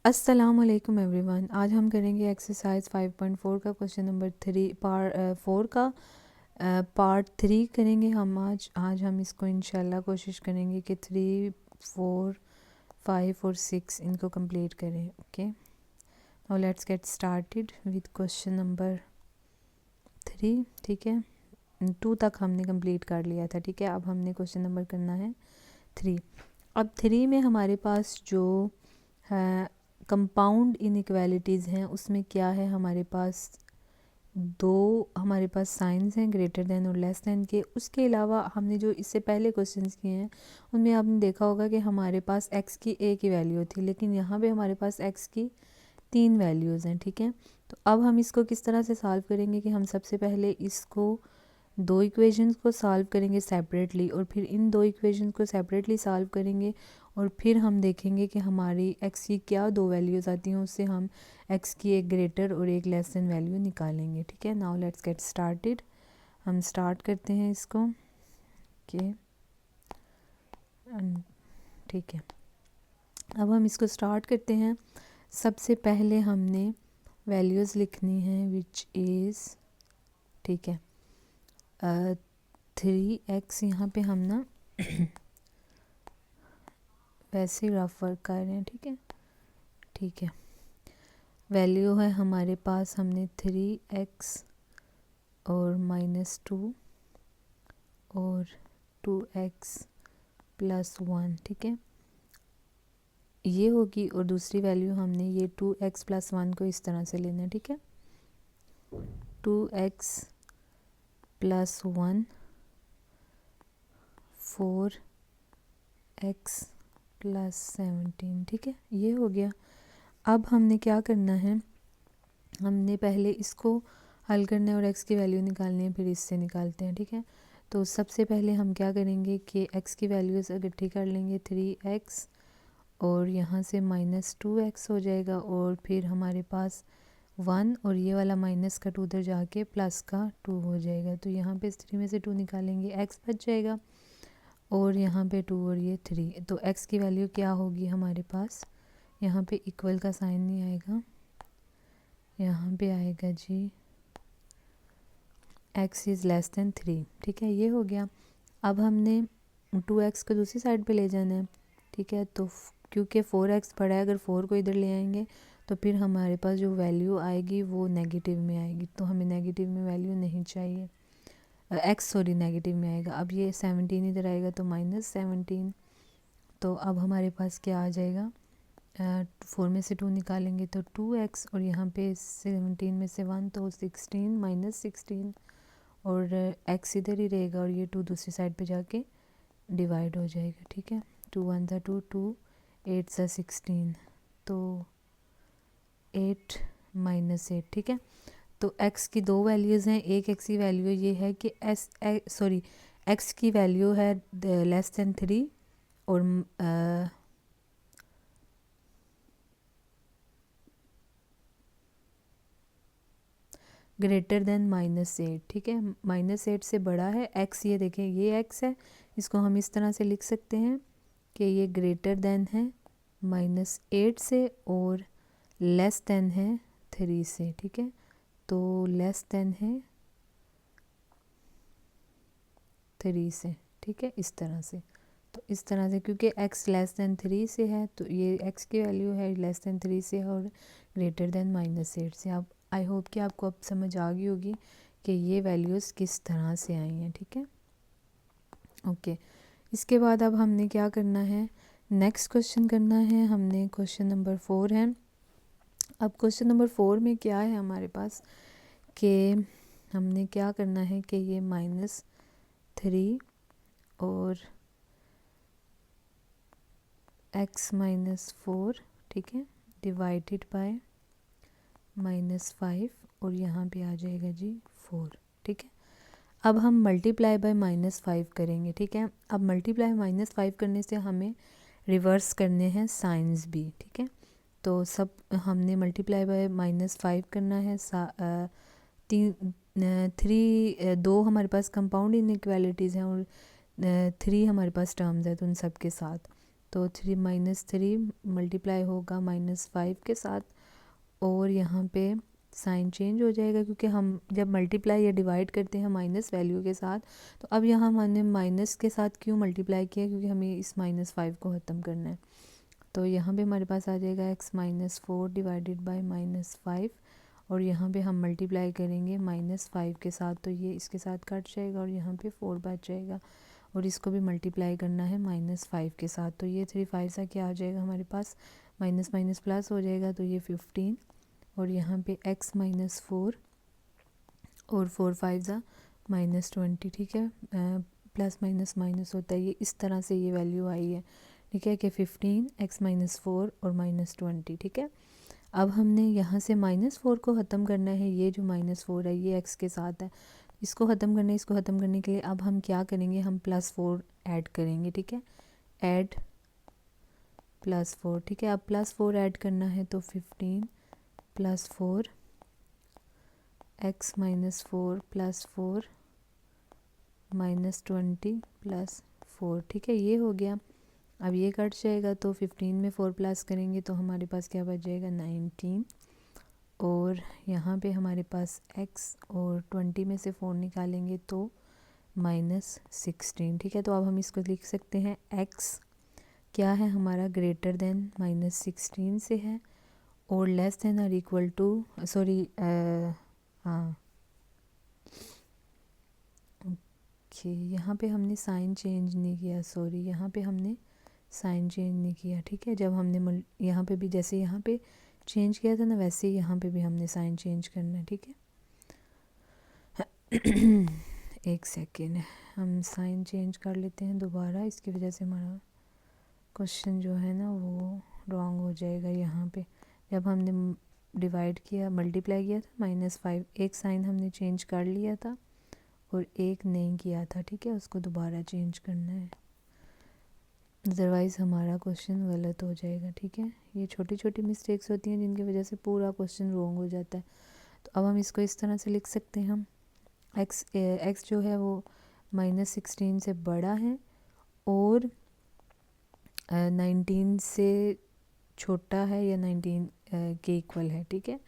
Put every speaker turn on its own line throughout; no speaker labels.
अस्सलामुअलैकुम एवरीवन। आज हम करेंगे एक्सरसाइज 5.4 का क्वेश्चन नंबर 4 का पार्ट 3 करेंगे हम आज हम इसको इंशाल्लाह कोशिश करेंगे कि 3, 4, 5 और 6 इनको कंप्लीट करें। Okay, now let's get started with question number 3। ठीक है, 2 तक हमने कंप्लीट कर लिया था। ठीक है, अब हमने क्वेश्चन नंबर करना है 3। अब 3 में हमारे पास जो है कंपाउंड इनइक्वालिटीज़ हैं, उसमें क्या है, हमारे पास हमारे पास साइंस हैं ग्रेटर देन और लेस देन के। उसके अलावा हमने जो इससे पहले क्वेश्चंस किए हैं उनमें आपने देखा होगा कि हमारे पास एक्स की एक ही वैल्यू थी, लेकिन यहाँ पे हमारे पास एक्स की 3 वैल्यूज़ हैं। ठीक है, तो अब हम इसको किस तरह से सॉल्व करेंगे कि हम सबसे पहले इसको दो इक्वेशंस को सॉल्व करेंगे सेपरेटली, और फिर इन दो इक्वेशंस को सेपरेटली सॉल्व करेंगे, और फिर हम देखेंगे कि हमारी एक्स की क्या दो वैल्यूज़ आती हैं, उससे हम एक्स की एक ग्रेटर और एक लेस देन वैल्यू निकालेंगे। ठीक है, नाउ लेट्स गेट स्टार्टेड। हम स्टार्ट करते हैं इसको। ओके, ठीक है, अब हम इसको स्टार्ट करते हैं। सबसे पहले हमने वैल्यूज़ लिखनी है विच इज़, ठीक है, 3x। यहाँ पे हम ना वैसे ही रफ वर्क कर रहे हैं। ठीक है, ठीक है, वैल्यू है हमारे पास, हमने 3x और -2 और 2x + 1। ठीक है, ये होगी, और दूसरी वैल्यू हमने ये 2x + 1 को इस तरह से लेना है। ठीक है, 2x + 1 4x + 17। ठीक है, ये हो गया। अब हमने क्या करना है, हमने पहले इसको हल करना है और x की वैल्यू निकालनी है, फिर इससे निकालते हैं। ठीक है, तो सबसे पहले हम क्या करेंगे कि x की वैल्यूज़ इकट्ठी कर लेंगे, 3x और यहाँ से -2x हो जाएगा, और फिर हमारे पास 1 और ये वाला माइनस का 2 उधर जाके प्लस का 2 हो जाएगा। तो यहाँ पे 3 में से 2 निकालेंगे, x बच जाएगा, और यहाँ पे 2 और ये 3। तो x की वैल्यू क्या होगी हमारे पास, यहाँ पे इक्वल का साइन नहीं आएगा, यहाँ पे आएगा जी x इज़ लेस देन 3। ठीक है, ये हो गया। अब हमने 2x को दूसरी साइड पे ले जाना है। ठीक है, तो क्योंकि 4x पड़ा है, अगर 4 को इधर ले आएंगे तो फिर हमारे पास जो वैल्यू आएगी वो नेगेटिव में आएगी, तो हमें नेगेटिव में वैल्यू नहीं चाहिए। नेगेटिव में आएगा। अब ये 17 इधर आएगा तो -17। तो अब हमारे पास क्या आ जाएगा, 4 में से 2 निकालेंगे तो 2x, और यहाँ पे 17 में से 1 तो 16 -16, और x इधर ही रहेगा, और ये 2 दूसरी साइड पे जाके डिवाइड हो जाएगा। ठीक है, 2 1 सा 2, 2 8 सा 16, तो 8 -8। ठीक है, तो x की दो वैल्यूज़ हैं। एक x की वैल्यू ये है कि x की वैल्यू है लेस देन 3 और ग्रेटर देन -8। ठीक है, -8 से बड़ा है x। ये देखें, ये x है, इसको हम इस तरह से लिख सकते हैं कि ये ग्रेटर देन है -8 से और लेस देन है 3 से। ठीक है, तो लेस देन है 3 से। ठीक है, इस तरह से, तो इस तरह से, क्योंकि x लेस देन 3 से है तो ये x की वैल्यू है लेस देन 3 से और ग्रेटर देन -8 से। अब आई होप कि आपको अब समझ आ गई होगी कि ये वैल्यूज़ किस तरह से आई हैं। ठीक है, ओके, इसके बाद अब हमने क्या करना है, नेक्स्ट क्वेश्चन करना है हमने। क्वेश्चन नंबर 4 है। अब क्वेश्चन नंबर 4 में क्या है हमारे पास कि हमने क्या करना है कि ये -3 और x -4, ठीक है, डिवाइडेड बाय -5, और यहाँ पे आ जाएगा जी 4। ठीक है, अब हम मल्टीप्लाई बाय -5 करेंगे। ठीक है, अब मल्टीप्लाई -5 करने से हमें रिवर्स करने हैं साइंस भी। ठीक है, तो सब हमने मल्टीप्लाई बाय -5 करना है। 2 हमारे पास कंपाउंड इनइक्वालिटीज़ हैं और 3 हमारे पास टर्म्स है, तो उन सब के साथ। तो 3 माइनस 3 मल्टीप्लाई होगा -5 के साथ, और यहाँ पे साइन चेंज हो जाएगा क्योंकि हम जब मल्टीप्लाई या डिवाइड करते हैं माइनस वैल्यू के साथ। तो अब यहाँ हमने माइनस के साथ क्यों मल्टीप्लाई किया, क्योंकि हमें इस -5 को ख़त्म करना है। तो यहाँ पे हमारे पास आ जाएगा x-4 डिवाइडेड बाय -5, और यहाँ पे हम मल्टीप्लाई करेंगे -5 के साथ, तो ये इसके साथ कट जाएगा और यहाँ पे 4 बच जाएगा, और इसको भी मल्टीप्लाई करना है -5 के साथ। तो ये 3 5 सा क्या आ जाएगा हमारे पास, माइनस माइनस प्लस हो जाएगा, तो ये 15, और यहाँ पे x-4 और 4 5 ज़ा -20, ठीक है। प्लस माइनस माइनस होता है, ये इस तरह से ये वैल्यू आई है, ठीक है, कि 15 x-4 और -20, ठीक है। अब हमने यहाँ से -4 को ख़त्म करना है, ये जो -4 है ये x के साथ है, इसको ख़त्म करना है। इसको ख़त्म करने के लिए अब हम क्या करेंगे, हम +4 ऐड करेंगे, ठीक है, ऐड +4, ठीक है। अब +4 ऐड करना है, तो 15 + 4 x-4 + 4 -20 + 4, ठीक है, ये हो गया। अब ये कट जाएगा, तो 15 में 4 प्लस करेंगे तो हमारे पास क्या बच जाएगा, 19, और यहाँ पे हमारे पास x, और 20 में से 4 निकालेंगे तो -16, ठीक है। तो अब हम इसको लिख सकते हैं x क्या है हमारा, ग्रेटर देन -16 से है, और लेस देन और इक्वल टू, सॉरी हाँ ओके, यहाँ पे हमने साइन चेंज नहीं किया, सॉरी, यहाँ पे हमने साइन चेंज नहीं किया, ठीक है। जब हमने यहाँ पे भी जैसे यहाँ पे चेंज किया था ना, वैसे ही यहाँ पे भी हमने साइन चेंज करना है, ठीक है। एक सेकेंड, हम साइन चेंज कर लेते हैं दोबारा, इसकी वजह से हमारा क्वेश्चन जो है ना वो रॉन्ग हो जाएगा। यहाँ पे जब हमने डिवाइड किया, मल्टीप्लाई किया था -5, एक साइन हमने चेंज कर लिया था और एक नहीं किया था, ठीक है, उसको दोबारा चेंज करना है, अदरवाइज़ हमारा क्वेश्चन गलत हो जाएगा, ठीक है। ये छोटी छोटी मिस्टेक्स होती हैं जिनकी वजह से पूरा क्वेश्चन रॉन्ग हो जाता है। तो अब हम इसको इस तरह से लिख सकते हैं, हम x जो है वो -16 से बड़ा है और 19 से छोटा है या 19 के इक्वल है, ठीक है,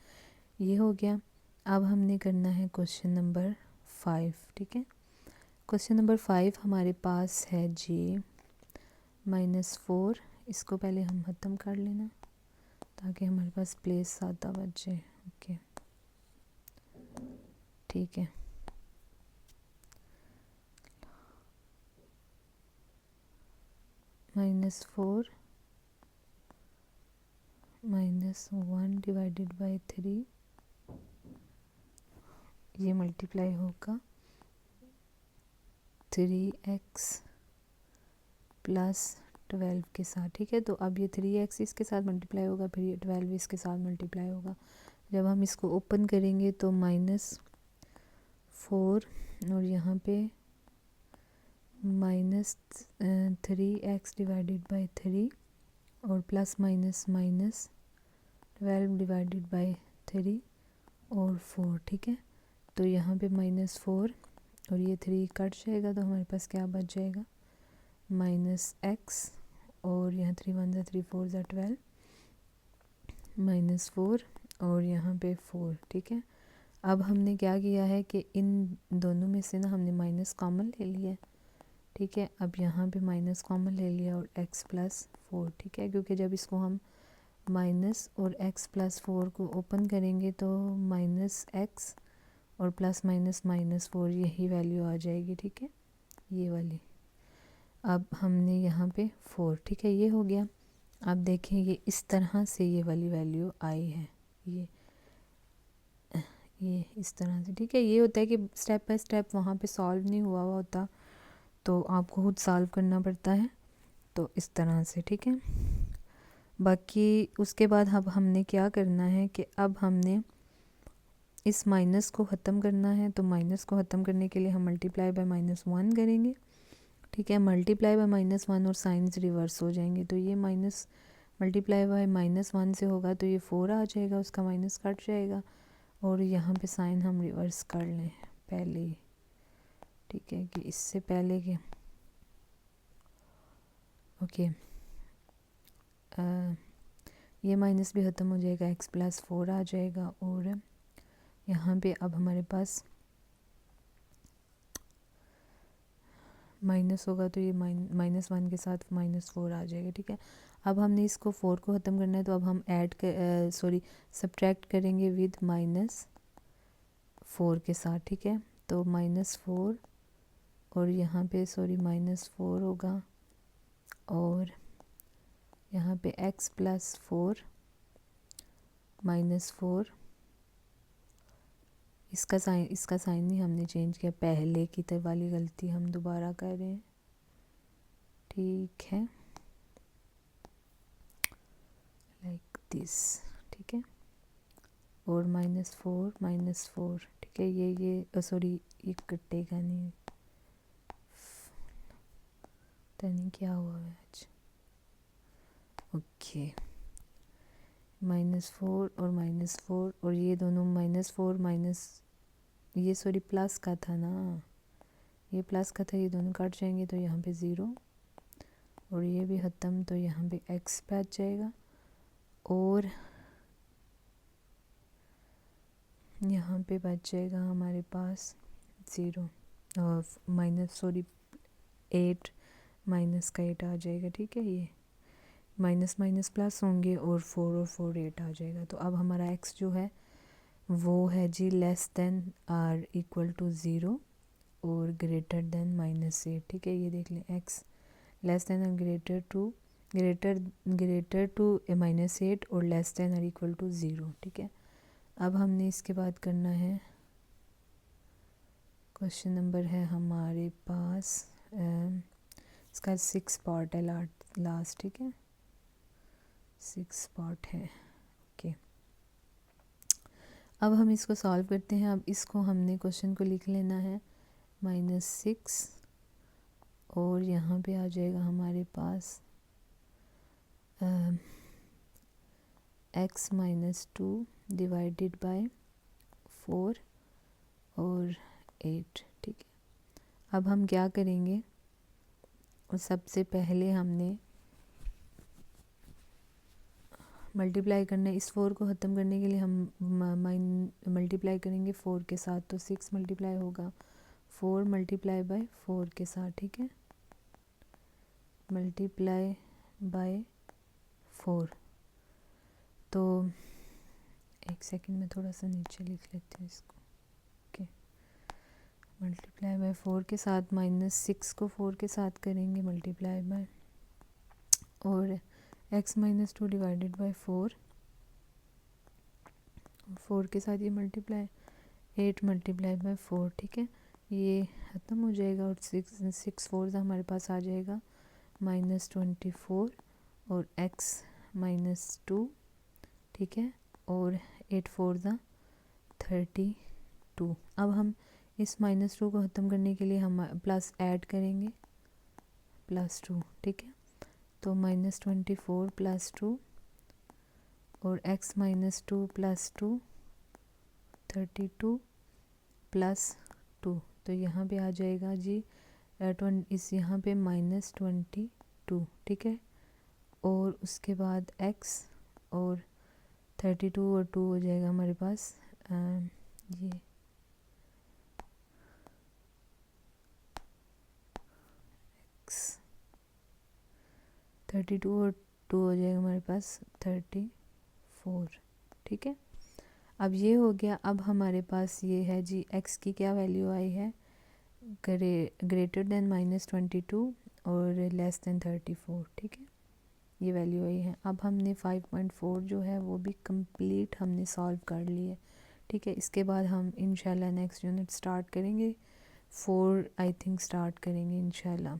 ये हो गया। अब हमने करना है क्वेश्चन नंबर 5, ठीक है। क्वेश्चन नंबर 5 हमारे पास है -4, इसको पहले हम ख़त्म कर लेना ताकि हमारे पास प्लेस ज़्यादा बचे, ओके, ठीक है। -4 -1 डिवाइडेड बाय 3, ये मल्टीप्लाई होगा 3x + 12 के साथ, ठीक है। तो अब ये 3x इसके साथ मल्टीप्लाई होगा, फिर ये 12 इसके साथ मल्टीप्लाई होगा। जब हम इसको ओपन करेंगे तो -4 और यहाँ पे -3x डिवाइडेड बाय 3 और प्लस माइनस -12 डिवाइडेड बाय 3 और 4, ठीक है। तो यहाँ पे -4 और ये 3 कट जाएगा, तो हमारे पास क्या बच जाएगा, -x, और यहाँ 3 1 ज़ा 3 4 ज़ा 12 -4 और यहाँ पे 4, ठीक है। अब हमने क्या किया है कि इन दोनों में से ना हमने माइनस कॉमन ले लिया, ठीक है। अब यहाँ पे माइनस कॉमन ले लिया और x + 4, ठीक है, क्योंकि जब इसको हम माइनस और x + 4 को ओपन करेंगे तो -x और +- 4 यही वैल्यू आ जाएगी, ठीक है, ये वाली। अब हमने यहाँ पे 4, ठीक है, ये हो गया। अब देखें ये इस तरह से ये वाली वैल्यू आई है, ये इस तरह से, ठीक है। ये होता है कि स्टेप बाय स्टेप वहाँ पे सॉल्व नहीं हुआ होता, तो आपको खुद सॉल्व करना पड़ता है, तो इस तरह से, ठीक है। बाकी उसके बाद अब हमने क्या करना है कि अब हमने इस माइनस को ख़त्म करना है, तो माइनस को ख़त्म करने के लिए हम मल्टीप्लाई बाय -1 करेंगे, ठीक है। मल्टीप्लाई बाय -1 और साइंस रिवर्स हो जाएंगे, तो ये माइनस मल्टीप्लाई बाय -1 से होगा तो ये 4 आ जाएगा, उसका माइनस कट जाएगा, और यहाँ पे साइन हम रिवर्स कर लें पहले ही, ठीक है, कि इससे पहले के, ओके। ये माइनस भी ख़त्म हो जाएगा, x प्लस 4 आ जाएगा। और यहाँ पे अब हमारे पास माइनस होगा तो ये -1 के साथ -4 आ जाएगा। ठीक है, अब हमने इसको 4 को ख़त्म करना है, तो अब हम सब्ट्रैक्ट करेंगे विद -4 के साथ। ठीक है, तो -4 और यहाँ पे -4 होगा, और यहाँ पे x प्लस 4 -4, इसका साइन नहीं हमने चेंज किया, पहले की तरह वाली गलती हम दोबारा कर रहे हैं। ठीक है, लाइक दिस। ठीक है, और -4 ठीक है, ये ये कटेगा नहीं, पता नहीं क्या हुआ है आज। ओके, -4 और -4, और ये दोनों -4 ये प्लस का था ना, ये प्लस का था, ये दोनों कट जाएंगे तो यहाँ पे 0, और ये भी ख़त्म, तो यहाँ पे x बच जाएगा, और यहाँ पे बच जाएगा हमारे पास 0 और -8 माइनस का 8 आ जाएगा। ठीक है, ये माइनस माइनस प्लस होंगे, और 4 और 4 8 आ जाएगा। तो अब हमारा x जो है वो है G less than R equal to 0 और ग्रेटर देन -8। ठीक है, ये देख लें, x लेस देन और ग्रेटर टू -8 और लेस देन और इक्वल टू 0। ठीक है, अब हमने इसके बाद करना है, क्वेश्चन नंबर है हमारे पास इसका 6 पार्ट है लास्ट। ठीक है, 6 पार्ट है। ओके, अब हम इसको सॉल्व करते हैं। अब इसको हमने क्वेश्चन को लिख लेना है -6, और यहाँ पे आ जाएगा हमारे पास x -2 डिवाइडेड बाय 4 और 8। ठीक है, अब हम क्या करेंगे, सबसे पहले हमने मल्टीप्लाई करना है। इस 4 को ख़त्म करने के लिए हम मल्टीप्लाई करेंगे 4 के साथ, तो 6 मल्टीप्लाई होगा 4 मल्टीप्लाई बाय 4 के साथ। ठीक है, मल्टीप्लाई बाय 4, तो एक सेकंड में थोड़ा सा नीचे लिख लेते हैं इसको। ओके, मल्टीप्लाई बाय 4 के साथ, -6 को 4 के साथ करेंगे मल्टीप्लाई बाय, और x -2 डिवाइडेड बाय 4 के साथ ये मल्टीप्लाई 8 मल्टीप्लाई बाय 4। ठीक है, ये ख़त्म हो जाएगा, और 6 4 हमारे पास आ जाएगा -24 और x -2। ठीक है, और 8 4 32। अब हम इस -2 को ख़त्म करने के लिए हम प्लस ऐड करेंगे +2। ठीक है, तो -24 +2 और x -2 +2 32 +2, तो यहाँ पे आ जाएगा जी इस यहाँ पे -22। ठीक है, और उसके बाद x और 32 और 2 हो जाएगा हमारे पास ये x 32 और 2 हो जाएगा हमारे पास 34। ठीक है, अब ये हो गया। अब हमारे पास ये है जी x की क्या वैल्यू आई है, ग्रेटर देन -22 और लेस देन 34। ठीक है, ये वैल्यू आई है। अब हमने 5.4 जो है वो भी कंप्लीट हमने सॉल्व कर ली है। ठीक है, इसके बाद हम इंशाल्लाह नेक्स्ट यूनिट स्टार्ट करेंगे, 4 आई थिंक स्टार्ट करेंगे इंशाल्लाह।